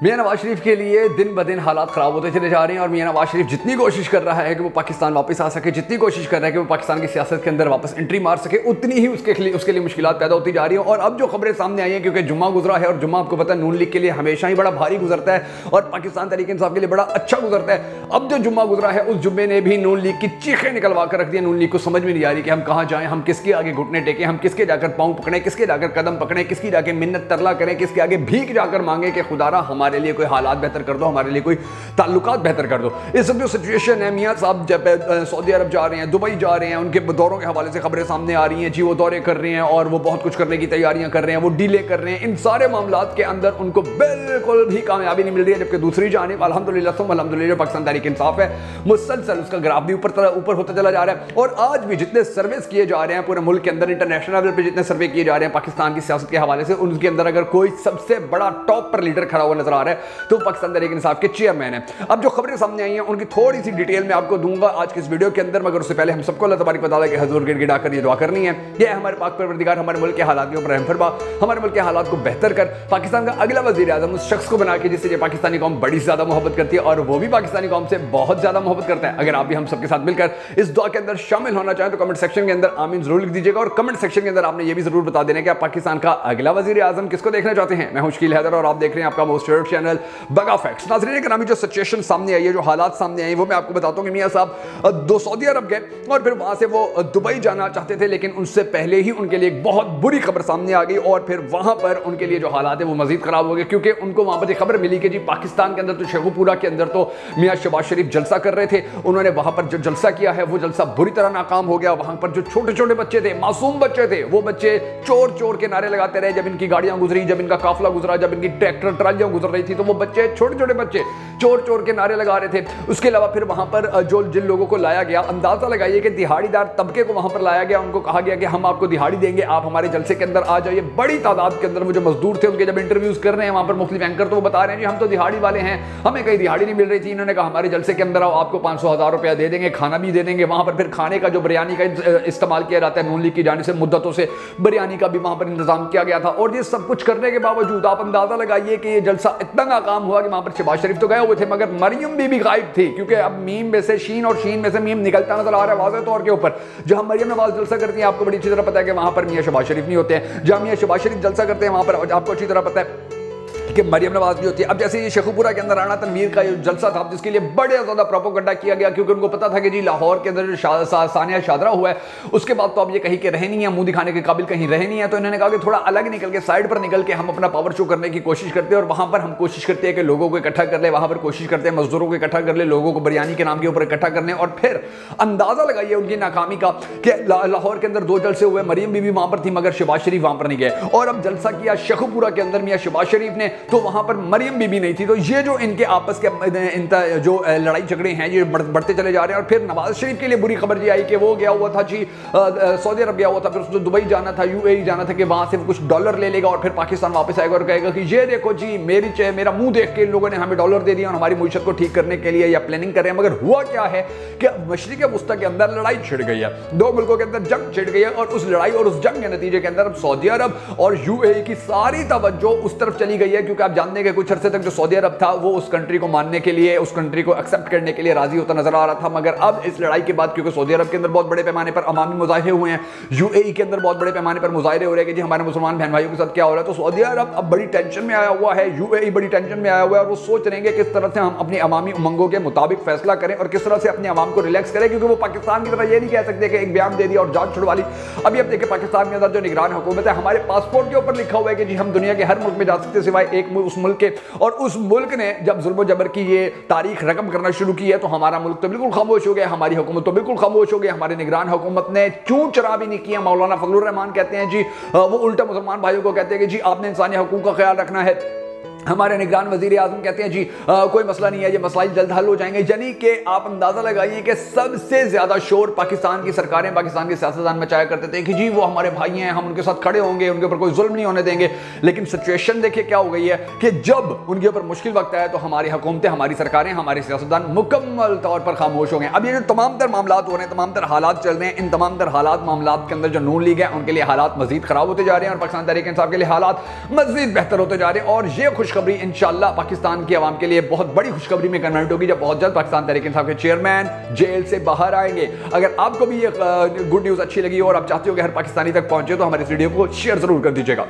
मियां नवाज शरीफ के लिए दिन ब दिन हालात ख़राब होते चले जा रहे हैं और मियां नवाज शरीफ जितनी कोशिश कर रहा है कि वो पाकिस्तान वापस आ सके, जितनी कोशिश कर रहा है कि वो पाकिस्तान की सियासत के अंदर वापस एंट्री मार सके, उतनी ही उसके लिए मुश्किलात पैदा होती जा रही हैं। और अब जो खबरें सामने आई हैं, क्योंकि जुम्मा गुजरा है और जुम्मा आपको पता है नून लीग के लिए हमेशा ही बड़ा भारी गुजरता है और पाकिस्तान तहरीक इंसाफ के लिए बड़ा अच्छा गुजरता है। अब जो जुम्मा गुजरा है उस जुम्मे ने भी नून लीग की चीखें निकलवा कर रख दी। नून लीग को समझ में नहीं आ रही कि हम कहाँ जाएं, हम किसके आगे घुटने टेकें, हम किसके जाकर पाँव पकड़ें, किसके जाकर कदम पकड़ें, किसकी जाकर मिन्नत तरला करें, किसके आगे भीख जाकर मांगे कि खुदारा हमारे लिए कोई हालात बेहतर कर दो, हमारे लिए कोई ताल्लुकात बेहतर कर दो। इस सब जो सिचुएशन है, मियां साहब जब सऊदी अरब जा रहे हैं, दुबई जा रहे हैं, उनके दौरों के हवाले से खबरें सामने आ रही हैं जी, वो दौरे कर रहे हैं और वो बहुत कुछ करने की तैयारियां कर रहे हैं, वो डीले कर रहे हैं। इन सारे मामलात के अंदर उनको बिल्कुल भी कामयाबी नहीं मिल रही है। जबकि दूसरी जानिब अल्हम्दुलिल्लाह जो पाकिस्तान तहरीक इंसाफ है, मुसलसल उसका ग्राफ भी ऊपर होता चला जा रहा है। और आज भी जितने सर्वेस किए जा रहे हैं पूरे मुल्क के अंदर, इंटरनेशनल लेवल पे जितने सर्वे किए जा रहे हैं पाकिस्तान की सियासत के हवाले से, उनके अंदर अगर कोई सबसे बड़ा टॉप पर लीडर खड़ा हुआ नजर आ रहा है तो पाकिस्तान तहरीक इंसाफ के चेयरमैन है। अब जो खबरें सामने आई हैं उनकी थोड़ी सी डिटेल में आपको दूंगा आज के इस वीडियो के अंदर, मगर उससे पहले हम सबको अल्लाह तबारक व तआला के हुजूर गिड़गिड़ा कर ये दुआ करनी है कि हमारे पाक परवरदिगार हमारे मुल्क के हालात के ऊपर रहम फरमा, हमारे मुल्क के हालात को बेहतर कर, पाकिस्तान का अगला वज़ीर आज़म उस शख्स को बना के जिससे ये पाकिस्तानी कौम बड़ी ज्यादा मोहब्बत करती है और वो भी पाकिस्तानी कौम से बहुत ज्यादा मोहब्बत करता है। अगर आप भी हम सबके साथ मिलकर इस दुआ के अंदर शामिल होना चाहें तो कमेंट सेक्शन के अंदर आमीन जरूर लिख दीजिएगा। और कमेंट सेक्शन के अंदर आपने ये भी जरूर बता देना कि आप पाकिस्तान का अगला वज़ीर आज़म किसको देखना चाहते हैं। मैं हूं शकील हैदर और आप देख रहे हैं आपका मोस्ट फेवरेट चैनल बगा फैक्ट्स। नाज़रीन करामी, जो सिचुएशन सामने आई है, जो हालात सामने आए, वो मैं आपको बताता हूं कि मियां साहब सऊदी अरब गए और फिर वहां से वो दुबई जाना चाहते थे, लेकिन उनसे पहले ही उनके लिए एक बहुत बुरी खबर सामने आ गई और फिर वहां पर उनके लिए जो हालात है वो मजीद खराब हो गए, क्योंकि उनको वहां पर एक खबर मिली कि जी पाकिस्तान के अंदर तो शेखुपुरा के अंदर तो मियां शहबाज शरीफ जलसा कर रहे थे, उन्होंने वहां पर जो जलसा किया है वो जलसा बुरी तरह नाकाम हो गया। वहां पर जो छोटे छोटे बच्चे थे, मासूम बच्चे थे, वो बच्चे चोर चोर के नारे लगाते रहे। जब इनकी गाड़ियां गुजरी, जब इनका काफिला गुजरा, जब इनकी ट्रैक्टर ट्रालियां गुजर रही थी, तो वो बच्चे छोटे छोटे बच्चे चोर चोर के नारे लगा रहे थे। उसके अलावा फिर वहां पर जो जिन लोगों को लाया गया, अंदाजा लगाइए कि दिहाड़ीदार तबके को वहां पर लाया गया, उनको कहा गया कि हम आपको दिहाड़ी देंगे, आप हमारे जलसे के अंदर आ जाइए। बड़ी तादाद के अंदर वो जो मजदूर थे, उनके जब इंटरव्यूज कर रहे हैं वहां पर मुख्तलिफ एंकर, तो वो बता रहे हैं जी हम तो दिहाड़ी वाले हैं, हमें कहीं दिहाड़ी नहीं मिल रही थी। इन्होंने कहा हमारे जलसे के अंदर आओ, आपको 500,000 रुपया दे देंगे, खाना भी दे देंगे। वहां पर फिर खाने का जो बिरयानी का इस्तेमाल किया जाता है, नून लीग की जानिब से मुद्दतों से बिरयानी का भी वहां पर इंतजाम किया गया था। और ये सब कुछ करने के बावजूद आप अंदाजा लगाइए कि ये जलसा इतना नाकाम हुआ कि वहां पर शहबाज शरीफ तो गए हुए थे, मगर मरियम बीबी गायब थी, क्योंकि अब मीम में से शीन और शीन में से मीम निकलता नजर आ रहा है वाज़ेह तौर के ऊपर। जहां मरियम नवाज जलसा करती है, आपको बड़ी अच्छी तरह पता है कि वहां पर मियां शहबाज शरीफ नहीं होते हैं। जहां मियां शहबाज शरीफ जलसा करते हैं वहां पर आपको अच्छी तरह पता है कि मरियम नवाज भी होती है। अब जैसे ये शेखुपुरा के अंदर राना तनवीर का जलसा था, जिसके लिए बड़े ज्यादा प्रोपेगेंडा किया गया, क्योंकि उनको पता था कि जी लाहौर के अंदर जो सानिया शादरा हुआ है उसके बाद तो अब ये कहीं के रहे नहीं है, मुंह दिखाने के काबिल कहीं रहे नहीं है। तो इन्होंने कहा कि थोड़ा अलग निकल के, साइड पर निकल के हम अपना पावर शो करने की कोशिश करते हैं और वहां पर हम कोशिश करते हैं कि लोगों को इकट्ठा कर ले, वहां पर कोशिश करते हैं मजदूरों को इकट्ठा कर ले, लोगों को बिरयानी के नाम के ऊपर इकट्ठा करने। और फिर अंदाजा लगाइए उनकी नाकामी का कि लाहौर के अंदर 2 जलसे हुए, मरियम बीबी वहां पर थी मगर शहबाज शरीफ वहां पर नहीं गए। और अब जलसा किया शेखुपुरा के अंदर मियां शहबाज शरीफ ने, तो वहां पर मरियम बीबी नहीं थी। तो ये जो इनके आपस के जो लड़ाई झगड़े हैं ये बढ़ते चले जा रहे हैं। और फिर नवाज शरीफ के लिए बुरी खबर ये आई कि वो गया हुआ था जी सऊदी अरब गया हुआ था, फिर उसको दुबई जाना था, यूएई जाना था कि वहां से कुछ डॉलर ले लेगा और फिर पाकिस्तान वापस आएगा और कहेगा कि ये देखो जी मेरा मुंह देख के इन लोगों ने हमें डॉलर दे दिया और हमारी मुईशत को ठीक करने के लिए या प्लानिंग कर रहे हैं। मगर हुआ क्या है कि मशरिक वस्ता के अंदर लड़ाई छिड़ गई है, 2 मुल्कों के अंदर जंग छिड़ गई है और उस लड़ाई और उस जंग के नतीजे के अंदर सऊदी अरब और यूएई की सारी तवज्जो उस तरफ चली गई है, क्योंकि आप जानते हैं कि कुछ अरसे तक जो सऊदी अरब था वो उस कंट्री को मानने के लिए, उस कंट्री को एक्सेप्ट करने के लिए राजी होता नजर आ रहा था। मगर अब इस लड़ाई के बाद, क्योंकि सऊदी अरब के अंदर बहुत बड़े पैमाने पर अवामी मुजाहिरे हुए हैं, यूएई के अंदर बहुत बड़े पैमाने पर मुजाहिरे हो रहे हैं कि जी हमारे मुसलमान बहन भाइयों के साथ क्या हो रहा है, तो सऊदी अरब अब बड़ी टेंशन में आया हुआ है, यूएई बड़ी टेंशन में आया हुआ है और वो सोच रहे हैं कि किस तरह से हम अपनी अवामी उमंगों के मुताबिक फैसला करें और किस तरह से अपने अवाम को रिलैक्स करें, क्योंकि वो पाकिस्तान की तरह ये नहीं कह सकते कि एक बयान दे दिया और जान छुड़वा ली। अभी अब देखिए पाकिस्तान के अंदर जो निगरान हुकूमत है, हमारे पासपोर्ट के ऊपर लिखा हुआ है कि जी हम दुनिया के हर मुल्क में जा सकते सिवाय एक उस मुल्क के, और उस मुल्क ने जब जुल्म जबर की ये तारीख रकम करना शुरू की है तो हमारा मुल्क तो बिल्कुल खामोश हो गया, हमारी हुकूमत तो बिल्कुल खामोश हो गई, हमारे निगरान हुकूमत ने चूं चरा भी नहीं किया। मौलाना फजलुर रहमान कहते हैं जी, वो उल्टा मुसलमान भाइयों को कहते हैं कि जी आपने इंसानी हकूक का ख्याल रखना है। हमारे निगरान वजीर आजम कहते हैं जी कोई मसला नहीं है, ये मसला जल्द हल हो जाएंगे। यानी कि आप अंदाजा लगाइए कि सबसे ज्यादा शोर पाकिस्तान की सरकारें, पाकिस्तान के सियासतदान मचाया करते थे कि जी वो हमारे भाई हैं, हम उनके साथ खड़े होंगे, उनके ऊपर कोई जुल्म नहीं होने देंगे। लेकिन सिचुएशन देखिए क्या हो गई है कि जब उनके ऊपर मुश्किल वक्त आया तो हमारी हुकूमतें, हमारी सरकारें, हमारे सियासतदान मुकम्मल तौर पर खामोश हो गए। अब ये जो तमाम तर मामला हो रहे हैं, तमाम तर हालात चल रहे हैं, इन तमाम तर हालात मामलात के अंदर जो नून लीग है उनके लिए हालात मजीद खराब होते जा रहे हैं और पाकिस्तान तहरीक इंसाफ के लिए हालात मजीद बेहतर होते जा रहे हैं। और ये खुशखबरी खुशखबरी इंशाल्लाह पाकिस्तान की आवाम के लिए बहुत बड़ी खुशखबरी में कन्वर्ट होगी जब बहुत जल्द पाकिस्तान तहरीक इंसाफ के चेयरमैन जेल से बाहर आएंगे। अगर आपको भी ये गुड न्यूज़ अच्छी लगी और आप चाहते हो कि हर पाकिस्तानी तक पहुंचे तो हमारे इस वीडियो को शेयर जरूर कर दीजिएगा।